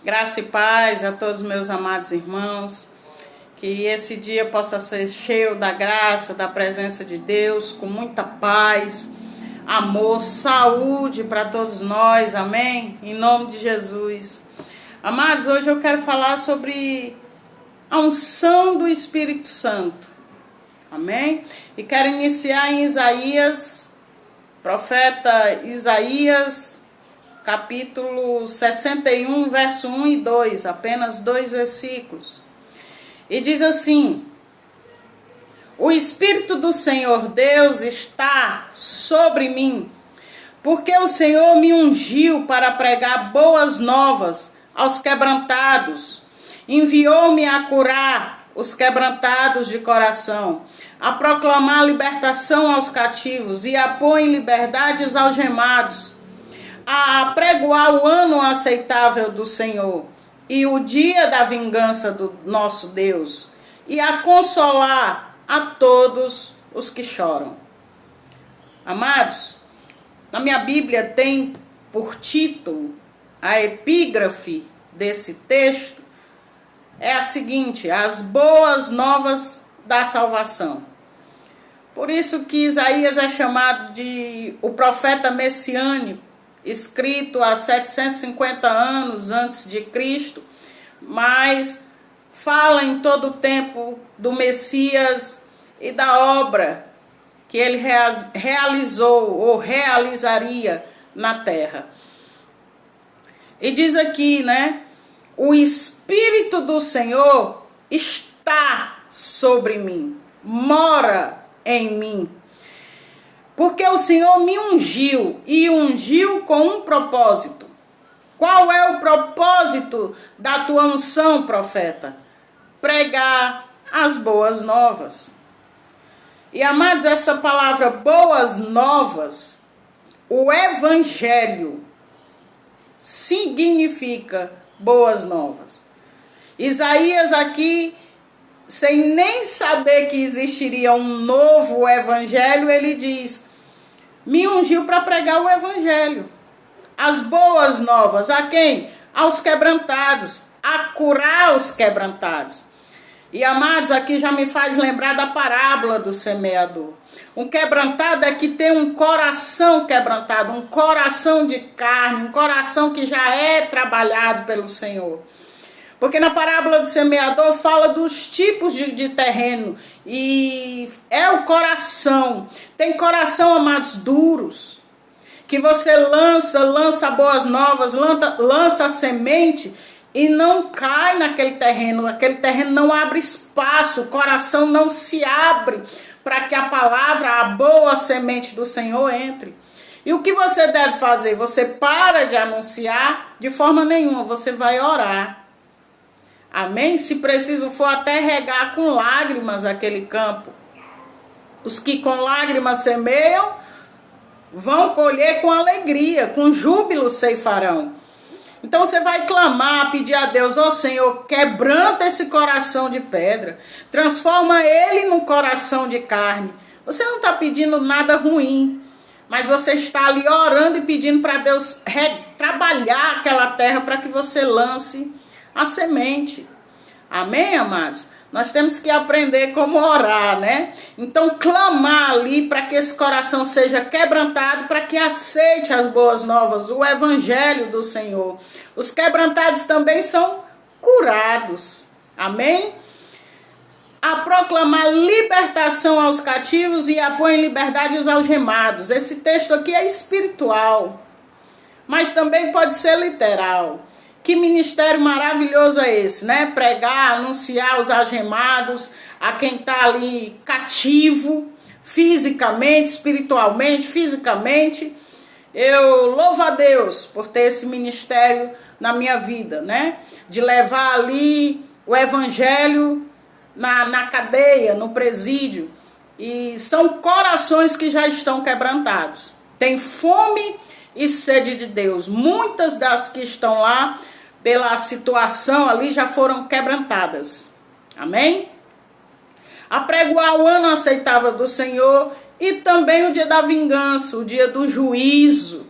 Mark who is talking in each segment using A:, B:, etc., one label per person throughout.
A: Graça e paz a todos os meus amados irmãos. Que esse dia possa ser cheio da graça, da presença de Deus, com muita paz, amor, saúde para todos nós, amém? Em nome de Jesus. Amados, hoje eu quero falar sobre a unção do Espírito Santo, amém? E quero iniciar em Isaías, profeta Isaías, capítulo 61, verso 1 e 2, apenas 2 versículos. E diz assim: o Espírito do Senhor Deus está sobre mim, porque o Senhor me ungiu para pregar boas novas aos quebrantados. Enviou-me a curar os quebrantados de coração, a proclamar libertação aos cativos e a pôr em liberdade os algemados, a pregoar o ano aceitável do Senhor e o dia da vingança do nosso Deus, e a consolar a todos os que choram. Amados, na minha Bíblia tem por título, a epígrafe desse texto é a seguinte: as boas novas da salvação. Por isso que Isaías é chamado de o profeta messiânico, escrito há 750 anos antes de Cristo, mas fala em todo o tempo do Messias e da obra que ele realizou ou realizaria na terra. E diz aqui, né? O Espírito do Senhor está sobre mim, mora em mim. Porque o Senhor me ungiu, e ungiu com um propósito. Qual é o propósito da tua unção, profeta? Pregar as boas novas. E amados, essa palavra boas novas, o evangelho significa boas novas. Isaías aqui, sem nem saber que existiria um novo evangelho, ele diz: me ungiu para pregar o evangelho, as boas novas. A quem? Aos quebrantados, a curar os quebrantados. E amados, aqui já me faz lembrar da parábola do semeador. Um quebrantado é que tem um coração quebrantado, um coração de carne, um coração que já é trabalhado pelo Senhor. Porque na parábola do semeador fala dos tipos de terreno. E é o coração. Tem coração, amados, duros. Que você lança boas novas, lança a semente e não cai naquele terreno. Aquele terreno não abre espaço. O coração não se abre para que a palavra, a boa semente do Senhor entre. E o que você deve fazer? Você para de anunciar de forma nenhuma. Você vai orar. Amém? Se preciso for até regar com lágrimas aquele campo. Os que com lágrimas semeiam, vão colher com alegria, com júbilo ceifarão. Então você vai clamar, pedir a Deus: ó Senhor, quebranta esse coração de pedra, transforma ele num coração de carne. Você não está pedindo nada ruim, mas você está ali orando e pedindo para Deus trabalhar aquela terra para que você lance a semente. Amém, amados? Nós temos que aprender como orar, né? Então, clamar ali para que esse coração seja quebrantado, para que aceite as boas novas, o evangelho do Senhor. Os quebrantados também são curados. Amém? A proclamar libertação aos cativos e a pôr em liberdade os algemados. Esse texto aqui é espiritual, mas também pode ser literal. Que ministério maravilhoso é esse, né? Pregar, anunciar os algemados, a quem está ali cativo, fisicamente, espiritualmente, fisicamente. Eu louvo a Deus por ter esse ministério na minha vida, né? De levar ali o evangelho na cadeia, no presídio. E são corações que já estão quebrantados. Tem fome e sede de Deus. Muitas das que estão lá, pela situação ali, já foram quebrantadas. Amém? Apregoar o ano aceitável do Senhor e também o dia da vingança, o dia do juízo.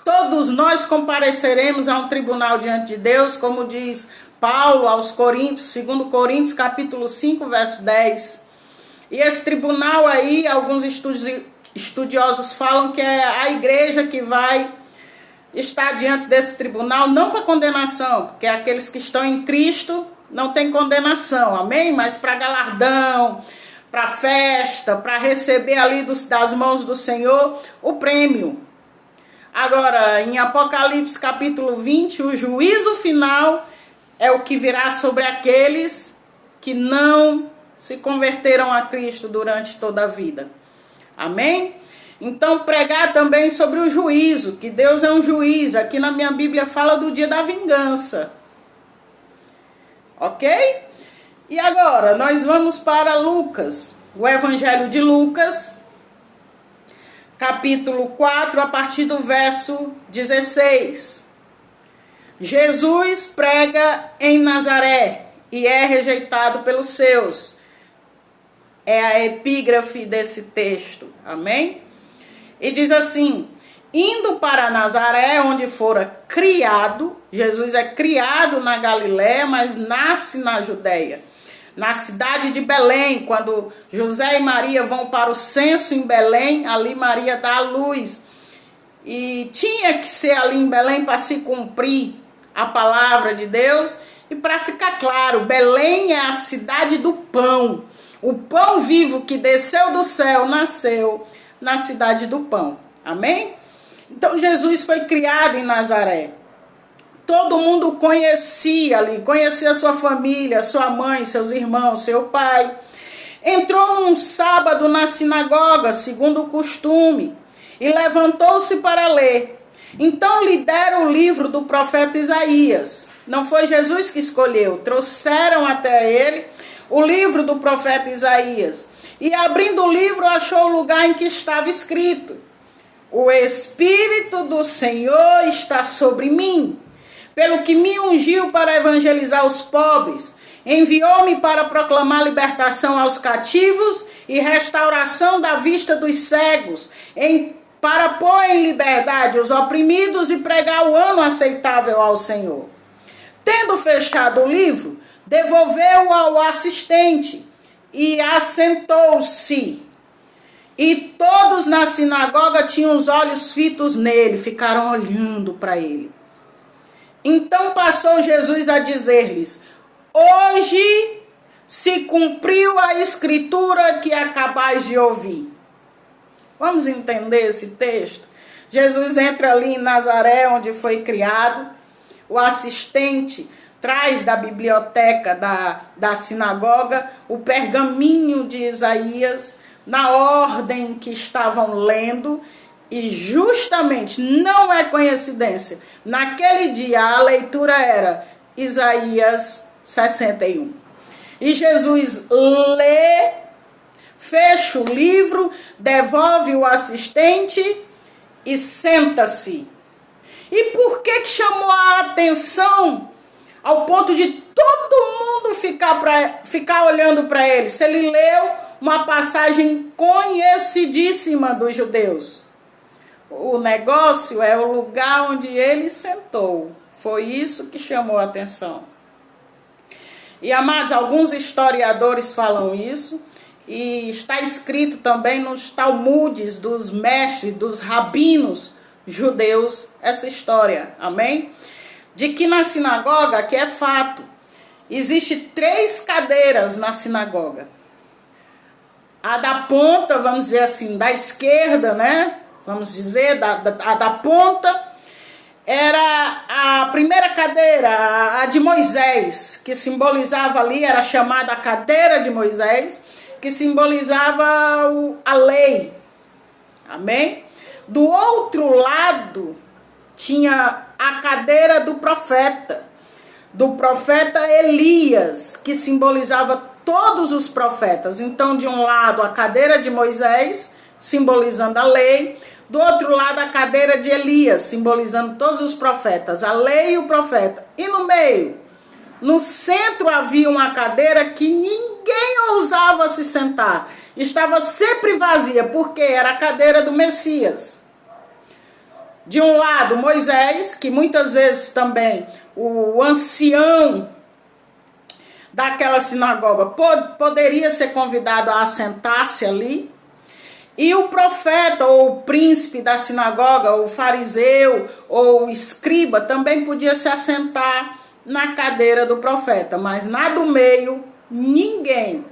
A: todos nós compareceremos a um tribunal diante de Deus, como diz Paulo aos Coríntios, 2 Coríntios capítulo 5, verso 10. E esse tribunal aí, alguns estudiosos falam que é a igreja que vai estar diante desse tribunal, não para condenação, porque aqueles que estão em Cristo não tem condenação, amém? Mas para galardão, para festa, para receber ali das mãos do Senhor o prêmio. Agora, em Apocalipse capítulo 20, o juízo final é o que virá sobre aqueles que não se converteram a Cristo durante toda a vida. Amém? Então, pregar também sobre o juízo, que Deus é um juiz. Aqui na minha Bíblia fala do dia da vingança. Ok? E agora, nós vamos para Lucas, o Evangelho de Lucas, capítulo 4, a partir do verso 16. Jesus prega em Nazaré e é rejeitado pelos seus. É a epígrafe desse texto, amém? E diz assim: indo para Nazaré, onde fora criado, Jesus é criado na Galiléia, mas nasce na Judéia, na cidade de Belém. Quando José e Maria vão para o censo em Belém, ali Maria dá a luz. E tinha que ser ali em Belém para se cumprir a palavra de Deus. E para ficar claro, Belém é a cidade do pão. O pão vivo que desceu do céu nasceu na cidade do pão. Amém? Então Jesus foi criado em Nazaré. Todo mundo conhecia ali, conhecia sua família, sua mãe, seus irmãos, seu pai. Entrou num sábado na sinagoga, segundo o costume, e levantou-se para ler. Então lhe deram o livro do profeta Isaías. Não foi Jesus que escolheu, trouxeram até ele o livro do profeta Isaías. E abrindo o livro, achou o lugar em que estava escrito: o Espírito do Senhor está sobre mim, pelo que me ungiu para evangelizar os pobres, enviou-me para proclamar libertação aos cativos e restauração da vista dos cegos, para pôr em liberdade os oprimidos e pregar o ano aceitável ao Senhor. Tendo fechado o livro, devolveu-o ao assistente e assentou-se. E todos na sinagoga tinham os olhos fitos nele, ficaram olhando para ele. Então passou Jesus a dizer-lhes: hoje se cumpriu a escritura que acabais de ouvir. Vamos entender esse texto? Jesus entra ali em Nazaré, onde foi criado. O assistente traz da biblioteca da sinagoga o pergaminho de Isaías, na ordem que estavam lendo. E justamente, não é coincidência, naquele dia a leitura era Isaías 61. E Jesus lê, fecha o livro, devolve o assistente e senta-se. E por que chamou a atenção ao ponto de todo mundo ficar olhando para ele? Se ele leu uma passagem conhecidíssima dos judeus. O negócio é o lugar onde ele sentou. Foi isso que chamou a atenção. E, amados, alguns historiadores falam isso. E está escrito também nos Talmudes dos mestres, dos rabinos judeus, essa história. Amém? De que na sinagoga, que é fato, existe 3 cadeiras na sinagoga. A da ponta, vamos dizer assim, da esquerda, né? Vamos dizer, a da ponta, era a primeira cadeira, a de Moisés, que simbolizava ali, era chamada a cadeira de Moisés, que simbolizava a lei. Amém? Do outro lado, tinha a cadeira do profeta Elias, que simbolizava todos os profetas. Então, de um lado, a cadeira de Moisés, simbolizando a lei. Do outro lado, a cadeira de Elias, simbolizando todos os profetas, a lei e o profeta. E no meio, no centro, havia uma cadeira que ninguém ousava se sentar. Estava sempre vazia, porque era a cadeira do Messias. de um lado Moisés, que muitas vezes também o ancião daquela sinagoga poderia ser convidado a assentar-se ali, e o profeta ou o príncipe da sinagoga, ou o fariseu ou o escriba também podia se assentar na cadeira do profeta, mas na do meio ninguém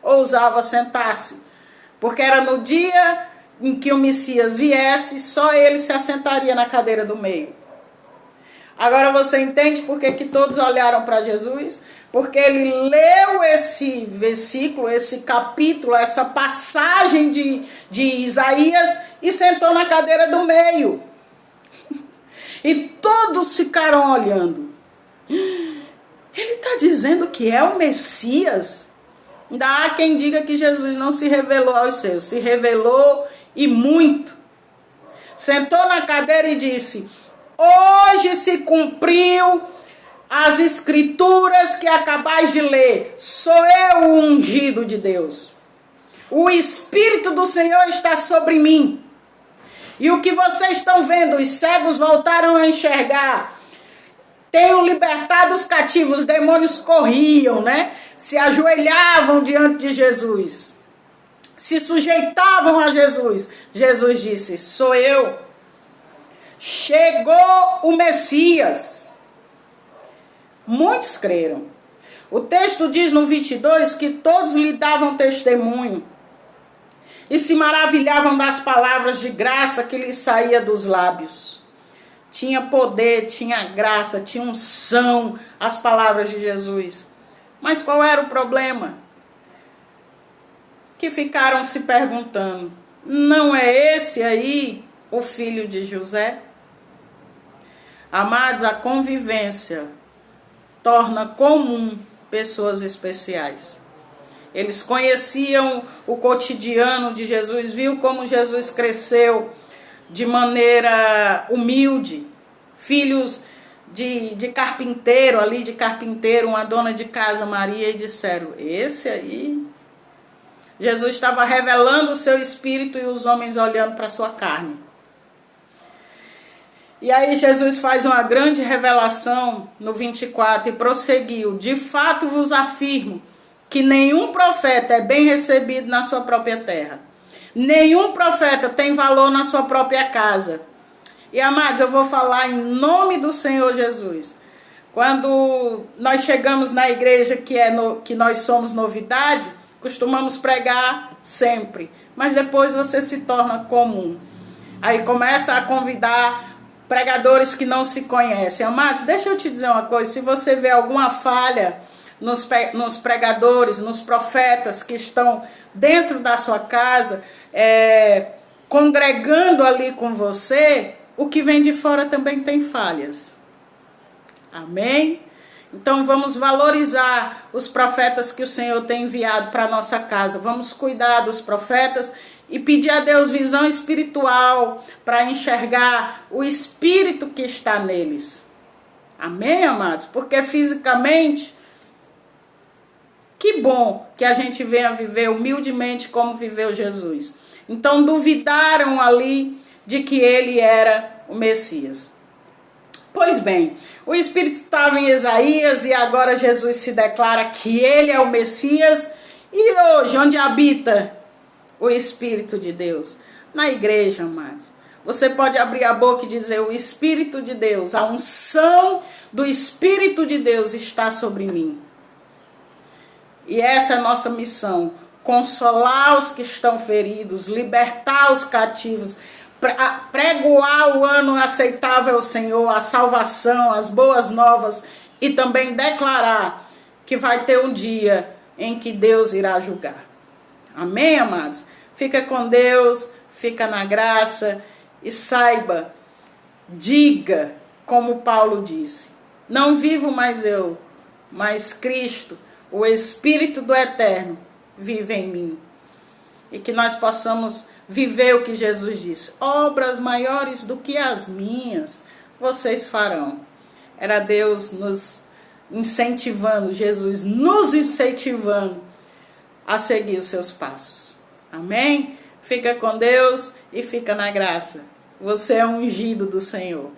A: ousava sentar-se, porque era no dia em que o Messias viesse, só ele se assentaria na cadeira do meio. Agora você entende por que todos olharam para Jesus? Porque ele leu esse versículo, esse capítulo, essa passagem de Isaías e sentou na cadeira do meio. E todos ficaram olhando. Ele está dizendo que é o Messias? Ainda há quem diga que Jesus não se revelou aos seus, se revelou e muito. Sentou na cadeira e disse: hoje se cumpriu as escrituras que acabais de ler. Sou eu o ungido de Deus. O Espírito do Senhor está sobre mim. E o que vocês estão vendo, os cegos voltaram a enxergar. Tenho libertado os cativos, os demônios corriam, né? Se ajoelhavam diante de Jesus. Se sujeitavam a Jesus. Jesus disse: sou eu. Chegou o Messias. Muitos creram. O texto diz no 22 que todos lhe davam testemunho e se maravilhavam das palavras de graça que lhes saía dos lábios. Tinha poder, tinha graça, tinha unção as palavras de Jesus. Mas qual era o problema? Que ficaram se perguntando: não é esse aí o filho de José? Amados, a convivência torna comum pessoas especiais. Eles conheciam o cotidiano de Jesus, viu como Jesus cresceu de maneira humilde, filhos de carpinteiro, ali de carpinteiro, uma dona de casa, Maria, e disseram: esse aí... Jesus estava revelando o seu espírito e os homens olhando para a sua carne. E aí Jesus faz uma grande revelação no 24 e prosseguiu: de fato vos afirmo que nenhum profeta é bem recebido na sua própria terra. Nenhum profeta tem valor na sua própria casa. E amados, eu vou falar em nome do Senhor Jesus. Quando nós chegamos na igreja que nós somos novidade, costumamos pregar sempre. Mas depois você se torna comum. Aí começa a convidar pregadores que não se conhecem. Amados, deixa eu te dizer uma coisa: se você vê alguma falha nos pregadores, nos profetas que estão dentro da sua casa, congregando ali com você, o que vem de fora também tem falhas. Amém? Então vamos valorizar os profetas que o Senhor tem enviado para a nossa casa. Vamos cuidar dos profetas e pedir a Deus visão espiritual para enxergar o espírito que está neles. Amém, amados? Porque fisicamente, que bom que a gente venha viver humildemente como viveu Jesus. Então duvidaram ali de que ele era o Messias. Pois bem, o Espírito estava em Isaías e agora Jesus se declara que ele é o Messias. E hoje, onde habita o Espírito de Deus? Na igreja, amados. Você pode abrir a boca e dizer: o Espírito de Deus, a unção do Espírito de Deus está sobre mim. E essa é a nossa missão: consolar os que estão feridos, libertar os cativos, pregoar o ano aceitável ao Senhor, a salvação, as boas novas, e também declarar que vai ter um dia em que Deus irá julgar. Amém, amados? Fica com Deus, fica na graça e saiba, diga como Paulo disse: não vivo mais eu, mas Cristo, o Espírito do Eterno, vive em mim. E que nós possamos viver o que Jesus disse: obras maiores do que as minhas vocês farão. Era Deus nos incentivando, Jesus nos incentivando a seguir os seus passos. Amém? Fica com Deus e fica na graça. Você é ungido do Senhor.